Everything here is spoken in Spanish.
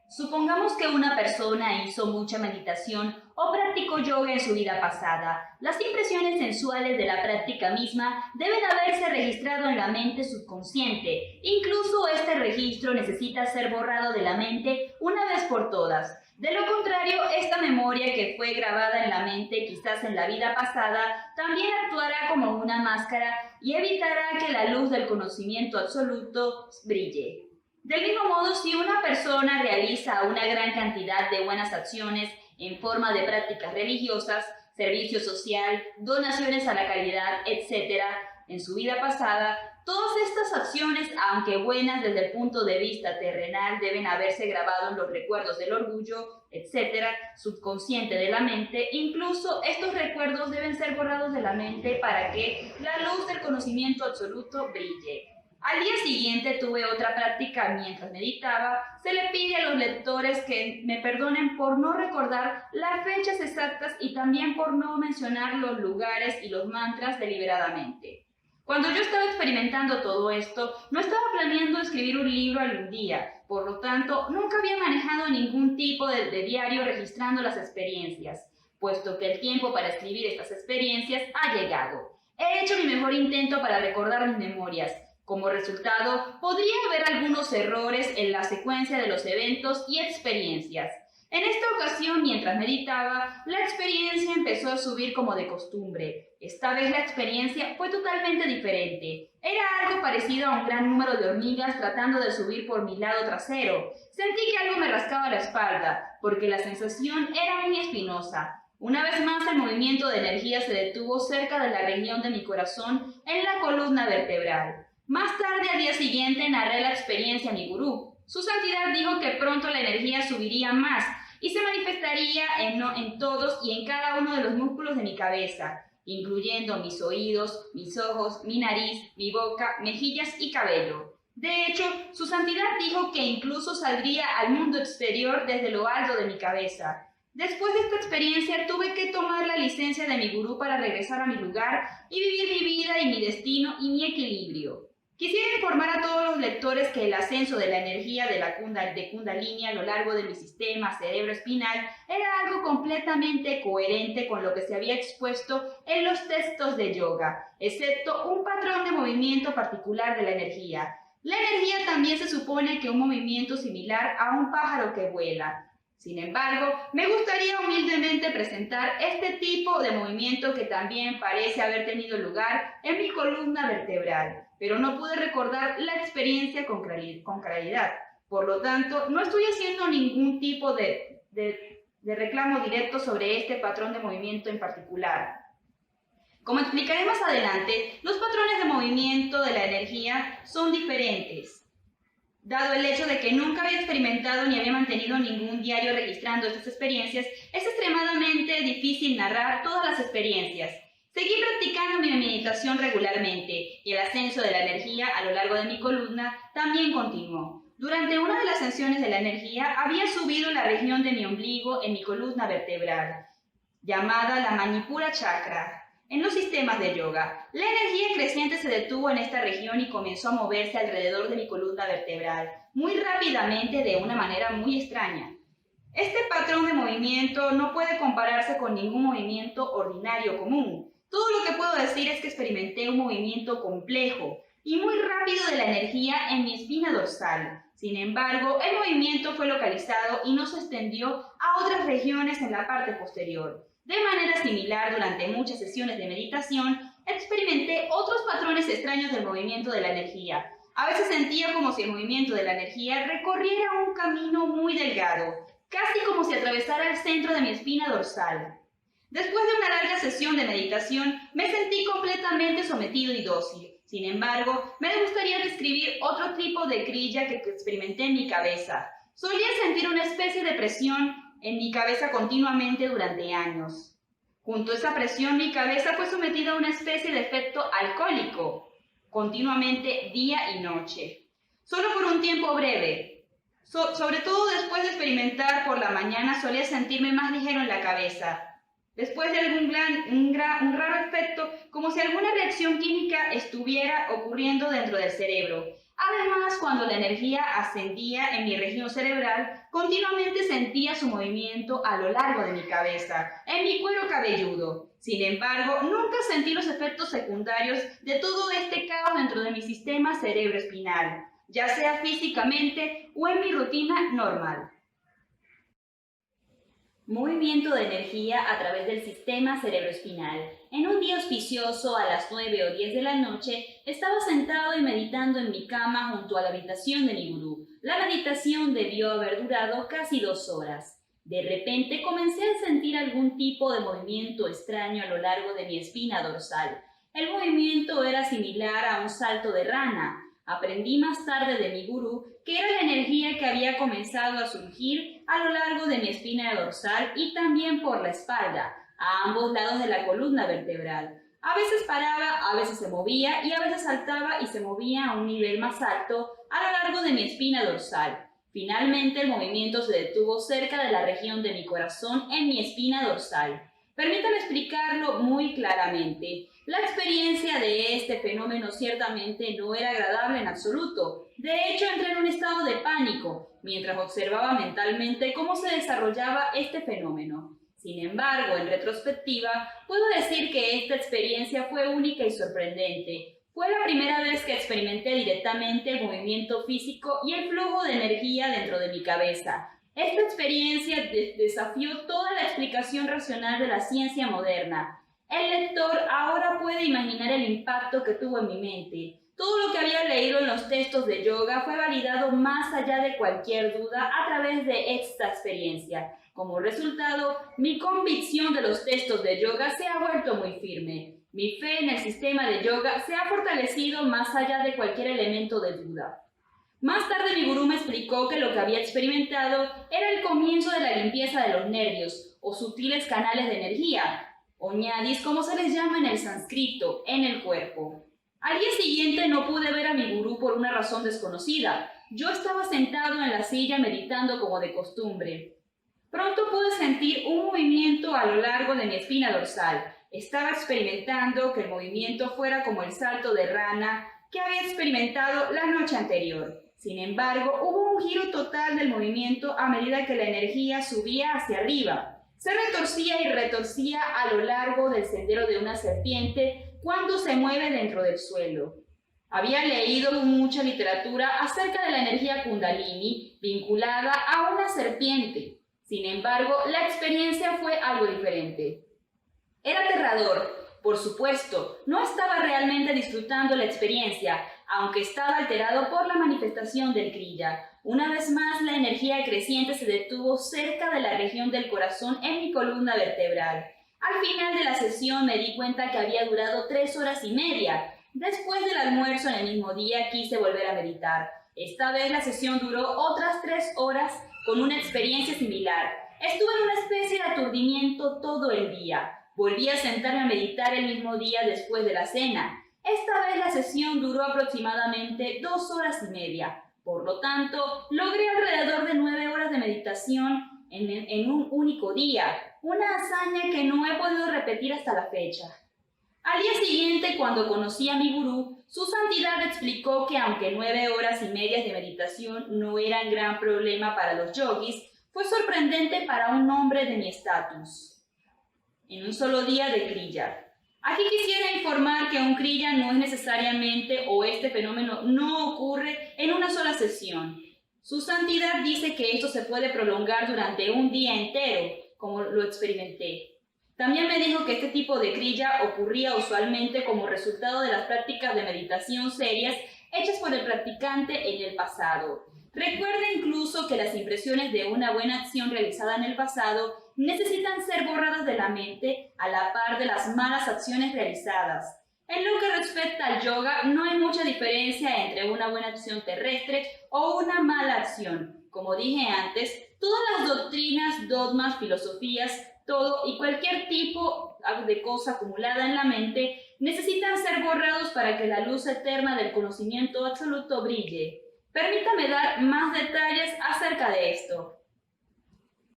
Supongamos que una persona hizo mucha meditación o practicó yoga en su vida pasada. Las impresiones sensuales de la práctica misma deben haberse registrado en la mente subconsciente. Incluso este registro necesita ser borrado de la mente una vez por todas. De lo contrario, esta memoria que fue grabada en la mente quizás en la vida pasada también actuará como una máscara y evitará que la luz del conocimiento absoluto brille. Del mismo modo, si una persona realiza una gran cantidad de buenas acciones en forma de prácticas religiosas, servicio social, donaciones a la caridad, etc., en su vida pasada, todas estas acciones, aunque buenas desde el punto de vista terrenal, deben haberse grabado en los recuerdos del orgullo, etc., subconsciente de la mente. Incluso estos recuerdos deben ser borrados de la mente para que la luz del conocimiento absoluto brille. Al día siguiente tuve otra práctica mientras meditaba. Se le pide a los lectores que me perdonen por no recordar las fechas exactas y también por no mencionar los lugares y los mantras deliberadamente. Cuando yo estaba experimentando todo esto, no estaba planeando escribir un libro algún día. Por lo tanto, nunca había manejado ningún tipo de diario registrando las experiencias, puesto que el tiempo para escribir estas experiencias ha llegado. He hecho mi mejor intento para recordar mis memorias. Como resultado, podría haber algunos errores en la secuencia de los eventos y experiencias. En esta ocasión, mientras meditaba, la experiencia empezó a subir como de costumbre. Esta vez la experiencia fue totalmente diferente. Era algo parecido a un gran número de hormigas tratando de subir por mi lado trasero. Sentí que algo me rascaba la espalda, porque la sensación era muy espinosa. Una vez más el movimiento de energía se detuvo cerca de la región de mi corazón, en la columna vertebral. Más tarde, al día siguiente, narré la experiencia a mi gurú. Su santidad dijo que pronto la energía subiría más y se manifestaría en todos y en cada uno de los músculos de mi cabeza, incluyendo mis oídos, mis ojos, mi nariz, mi boca, mejillas y cabello. De hecho, su santidad dijo que incluso saldría al mundo exterior desde lo alto de mi cabeza. Después de esta experiencia tuve que tomar la licencia de mi gurú para regresar a mi lugar y vivir mi vida y mi destino y mi equilibrio. Quisiera informar a todos los lectores que el ascenso de la energía de Kundalini a lo largo de mi sistema cerebroespinal era algo completamente coherente con lo que se había expuesto en los textos de yoga, excepto un patrón de movimiento particular de la energía. La energía también se supone que un movimiento similar a un pájaro que vuela. Sin embargo, me gustaría humildemente presentar este tipo de movimiento que también parece haber tenido lugar en mi columna vertebral, pero no pude recordar la experiencia con claridad. Por lo tanto, no estoy haciendo ningún tipo de reclamo directo sobre este patrón de movimiento en particular. Como explicaré más adelante, los patrones de movimiento de la energía son diferentes. Dado el hecho de que nunca había experimentado ni había mantenido ningún diario registrando estas experiencias, es extremadamente difícil narrar todas las experiencias. Seguí practicando mi meditación regularmente y el ascenso de la energía a lo largo de mi columna también continuó. Durante una de las ascensiones de la energía había subido la región de mi ombligo en mi columna vertebral, llamada la Manipura Chakra. En los sistemas de yoga, la energía creciente se detuvo en esta región y comenzó a moverse alrededor de mi columna vertebral, muy rápidamente de una manera muy extraña. Este patrón de movimiento no puede compararse con ningún movimiento ordinario común. Todo lo que puedo decir es que experimenté un movimiento complejo y muy rápido de la energía en mi espina dorsal. Sin embargo, el movimiento fue localizado y no se extendió a otras regiones en la parte posterior. De manera similar, durante muchas sesiones de meditación, experimenté otros patrones extraños del movimiento de la energía. A veces sentía como si el movimiento de la energía recorriera un camino muy delgado, casi como si atravesara el centro de mi espina dorsal. Después de una larga sesión de meditación, me sentí completamente sometido y dócil. Sin embargo, me gustaría describir otro tipo de kriya que experimenté en mi cabeza. Solía sentir una especie de presión en mi cabeza continuamente durante años. Junto a esa presión, mi cabeza fue sometida a una especie de efecto alcohólico, continuamente día y noche. Solo por un tiempo breve. Sobre todo después de experimentar por la mañana, solía sentirme más ligero en la cabeza. Después de un raro efecto, como si alguna reacción química estuviera ocurriendo dentro del cerebro. Además, cuando la energía ascendía en mi región cerebral, continuamente sentía su movimiento a lo largo de mi cabeza, en mi cuero cabelludo. Sin embargo, nunca sentí los efectos secundarios de todo este caos dentro de mi sistema cerebroespinal, ya sea físicamente o en mi rutina normal. Movimiento de energía a través del sistema cerebroespinal. En un día auspicioso a las 9 o 10 de la noche, estaba sentado y meditando en mi cama junto a la habitación de mi gurú. La meditación debió haber durado casi 2 horas. De repente comencé a sentir algún tipo de movimiento extraño a lo largo de mi espina dorsal. El movimiento era similar a un salto de rana. Aprendí más tarde de mi gurú que era la energía que había comenzado a surgir a lo largo de mi espina dorsal y también por la espalda, a ambos lados de la columna vertebral. A veces paraba, a veces se movía y a veces saltaba y se movía a un nivel más alto a lo largo de mi espina dorsal. Finalmente el movimiento se detuvo cerca de la región de mi corazón en mi espina dorsal. Permítame explicarlo muy claramente. La experiencia de este fenómeno ciertamente no era agradable en absoluto. De hecho, entré en un estado de pánico mientras observaba mentalmente cómo se desarrollaba este fenómeno. Sin embargo, en retrospectiva, puedo decir que esta experiencia fue única y sorprendente. Fue la primera vez que experimenté directamente el movimiento físico y el flujo de energía dentro de mi cabeza. Esta experiencia desafió toda la explicación racional de la ciencia moderna. El lector ahora puede imaginar el impacto que tuvo en mi mente. Todo lo que había leído en los textos de yoga fue validado más allá de cualquier duda a través de esta experiencia. Como resultado, mi convicción de los textos de yoga se ha vuelto muy firme. Mi fe en el sistema de yoga se ha fortalecido más allá de cualquier elemento de duda. Más tarde mi gurú me explicó que lo que había experimentado era el comienzo de la limpieza de los nervios, o sutiles canales de energía, o ñadis como se les llama en el sánscrito, en el cuerpo. Al día siguiente no pude ver a mi gurú por una razón desconocida. Yo estaba sentado en la silla meditando como de costumbre. Pronto pude sentir un movimiento a lo largo de mi espina dorsal. Estaba experimentando que el movimiento fuera como el salto de rana que había experimentado la noche anterior. Sin embargo, hubo un giro total del movimiento a medida que la energía subía hacia arriba. Se retorcía y retorcía a lo largo del sendero de una serpiente cuando se mueve dentro del suelo. Había leído mucha literatura acerca de la energía Kundalini vinculada a una serpiente. Sin embargo, la experiencia fue algo diferente. Era aterrador. Por supuesto, no estaba realmente disfrutando la experiencia, aunque estaba alterado por la manifestación del Kriya. Una vez más, la energía creciente se detuvo cerca de la región del corazón en mi columna vertebral. Al final de la sesión me di cuenta que había durado 3 horas y media. Después del almuerzo en el mismo día quise volver a meditar. Esta vez la sesión duró otras 3 horas con una experiencia similar. Estuve en una especie de aturdimiento todo el día. Volví a sentarme a meditar el mismo día después de la cena. Esta vez la sesión duró aproximadamente 2 horas y media. Por lo tanto, logré alrededor de 9 horas de meditación en un único día, una hazaña que no he podido repetir hasta la fecha. Al día siguiente, cuando conocí a mi gurú, su santidad explicó que aunque 9 horas y media de meditación no eran gran problema para los yogis, fue sorprendente para un hombre de mi estatus. En un solo día de Kriya. Aquí quisiera informar que un Kriya no es necesariamente o este fenómeno no ocurre en una sola sesión. Su santidad dice que esto se puede prolongar durante un día entero, como lo experimenté. También me dijo que este tipo de Kriya ocurría usualmente como resultado de las prácticas de meditación serias hechas por el practicante en el pasado. Recuerda incluso que las impresiones de una buena acción realizada en el pasado necesitan ser borradas de la mente a la par de las malas acciones realizadas. En lo que respecta al yoga, no hay mucha diferencia entre una buena acción terrestre o una mala acción. Como dije antes, todas las doctrinas, dogmas, filosofías, todo y cualquier tipo de cosa acumulada en la mente necesitan ser borrados para que la luz eterna del conocimiento absoluto brille. Permítame dar más detalles acerca de esto.